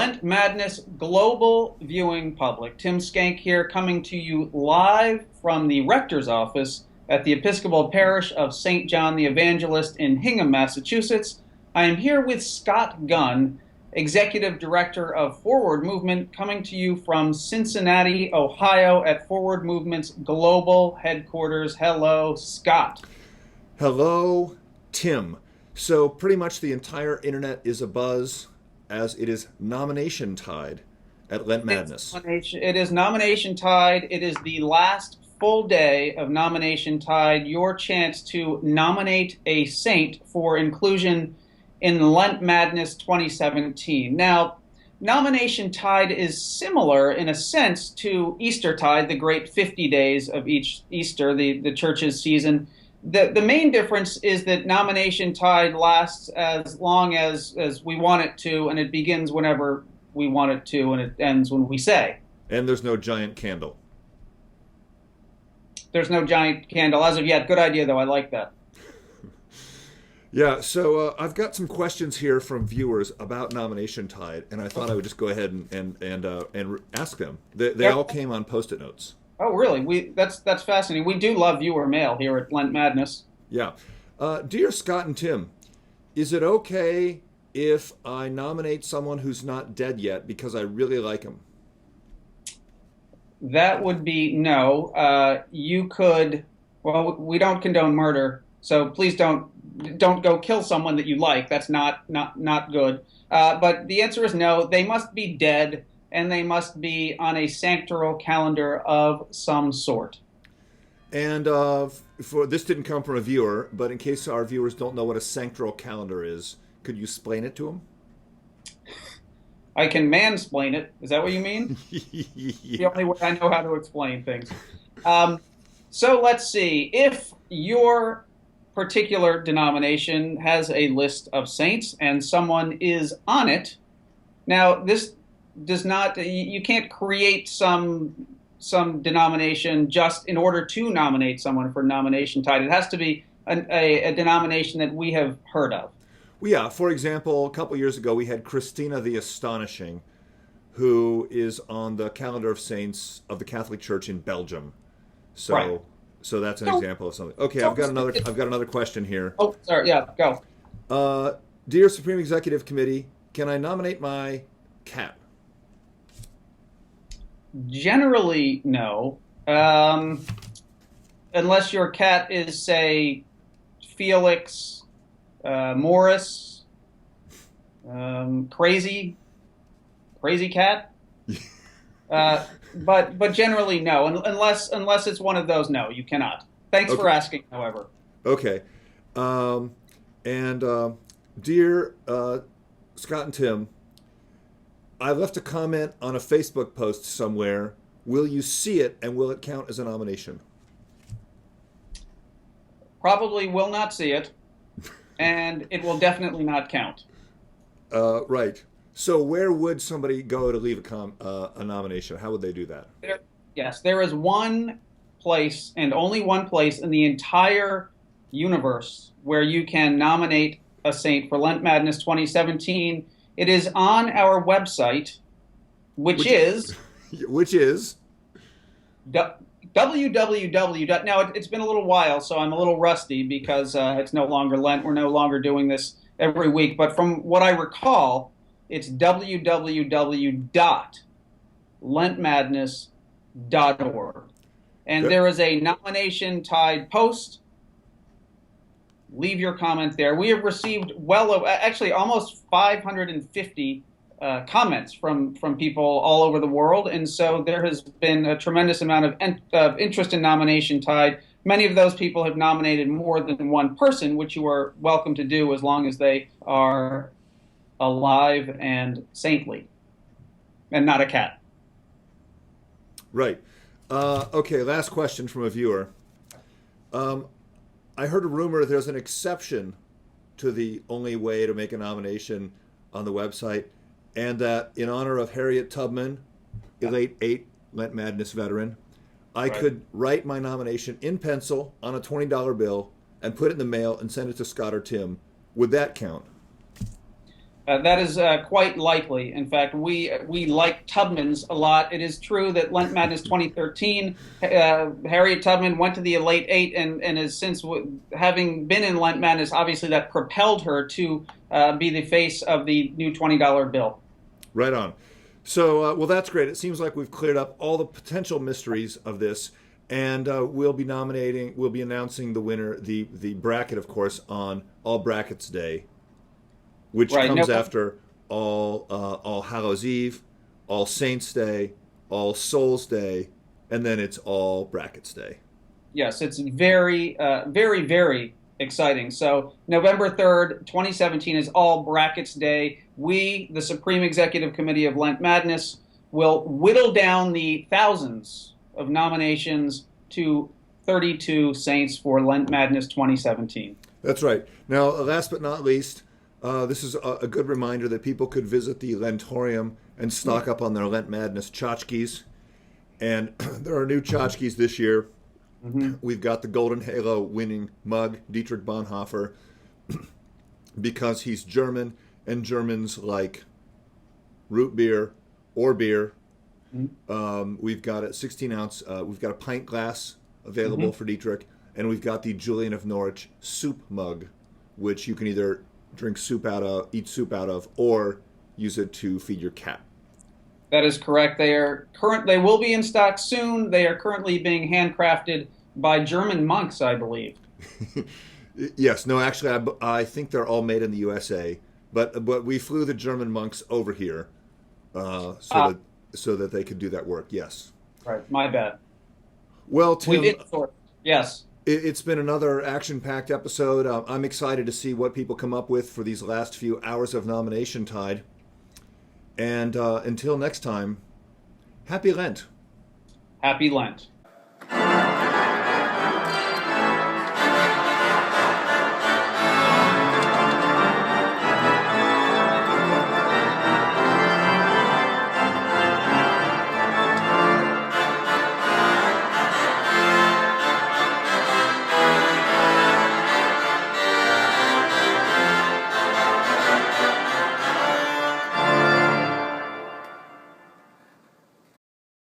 Lent Madness global viewing public. Tim Schenck here, coming to you live from the rector's office at the Episcopal Parish of St. John the Evangelist in Hingham, Massachusetts. I am here with Scott Gunn, Executive Director of Forward Movement, coming to you from Cincinnati, Ohio at Forward Movement's global headquarters. Hello, Scott. Hello, Tim. So pretty much the entire internet is abuzz as it is nomination tide at Lent Madness. It is nomination tide. It is the last full day of nomination tide, your chance to nominate a saint for inclusion in Lent Madness 2017. Now, nomination tide is similar in a sense to Eastertide, the great 50 days of each Easter, the church's season. The main difference is that nomination tide lasts as long as we want it to, and it begins whenever we want it to, and it ends when we say. And there's no giant candle. There's no giant candle as of yet. Good idea, though. I like that. Yeah, so I've got some questions here from viewers about nomination tide, and I thought I would just go ahead and ask them. They all came on Post-it notes. Oh, really? That's fascinating. We do love viewer mail here at Lent Madness. Yeah. Dear Scott and Tim, is it okay if I nominate someone who's not dead yet because I really like him? That would be no. You could. Well, we don't condone murder, so please don't go kill someone that you like. That's not good. But the answer is no. They must be dead, and they must be on a sanctoral calendar of some sort. And for this didn't come from a viewer, but in case our viewers don't know what a sanctoral calendar is, could you explain it to them? I can mansplain it. Is that what you mean? Yeah. The only way I know how to explain things. So let's see. If your particular denomination has a list of saints and someone is on it, now this does not, you can't create some denomination just in order to nominate someone for nomination tide. It has to be a denomination that we have heard of. Well, yeah, for example, a couple years ago we had Christina the Astonishing, who is on the calendar of saints of the Catholic Church in Belgium. So Right. so that's an example of something. Okay, I've got another question here. Oh, sorry, yeah, go. Dear Supreme Executive Committee, can I nominate my cat? Generally, no. Unless your cat is, say, Felix, Morris, crazy cat. But generally, no. Unless it's one of those, no, you cannot. Thanks for asking, however. Okay. Dear Scott and Tim, I left a comment on a Facebook post somewhere. Will you see it, and will it count as a nomination? Probably will not see it, and it will definitely not count. Right. So where would somebody go to leave a nomination? How would they do that? There is one place and only one place in the entire universe where you can nominate a saint for Lent Madness 2017. It is on our website, which is www. Now, it's been a little while, so I'm a little rusty because it's no longer Lent. We're no longer doing this every week. But from what I recall, it's www.lentmadness.org. And there is a nomination tide post. Leave your comment there. We have received almost 550 comments from people all over the world, and so there has been a tremendous amount of interest in nomination tide. Many of those people have nominated more than one person, which you are welcome to do as long as they are alive and saintly, and not a cat. Right. Okay, last question from a viewer. I heard a rumor there's an exception to the only way to make a nomination on the website, and that in honor of Harriet Tubman, a late 8 Lent Madness veteran, I could write my nomination in pencil on a $20 bill and put it in the mail and send it to Scott or Tim. Would that count? That is quite likely. In fact, we like Tubman's a lot. It is true that Lent Madness 2013, Harriet Tubman went to the Elite Eight and has since, having been in Lent Madness, obviously that propelled her to be the face of the new $20 bill. Right on. So, well, that's great. It seems like we've cleared up all the potential mysteries of this, and we'll be announcing the winner, the bracket, of course, on All Brackets Day, which Right. comes No, after All Hallows Eve, All Saints Day, All Souls Day, and then it's All Brackets Day. yes, it's very, very, very exciting. So November 3rd, 2017 is All Brackets Day. We, the Supreme Executive Committee of Lent Madness, will whittle down the thousands of nominations to 32 saints for Lent Madness 2017. That's right. Now, last but not least, this is a good reminder that people could visit the Lentorium and stock up on their Lent Madness tchotchkes. And there are new tchotchkes this year. Mm-hmm. We've got the Golden Halo winning mug, Dietrich Bonhoeffer, because he's German, and Germans like root beer or beer. We've got a 16-ounce, we've got a pint glass available for Dietrich, and we've got the Julian of Norwich soup mug, which you can either drink soup out of, eat soup out of, or use it to feed your cat. That is correct. They will be in stock soon. They are currently being handcrafted by German monks, I believe. Yes, no, actually, I think they're all made in the USA, but we flew the German monks over here so that they could do that work. Yes. Right. My bad. Well, We Tim, did. Yes. it's been another action-packed episode. I'm excited to see what people come up with for these last few hours of Nomination Tide. And until next time, happy Lent. Happy Lent.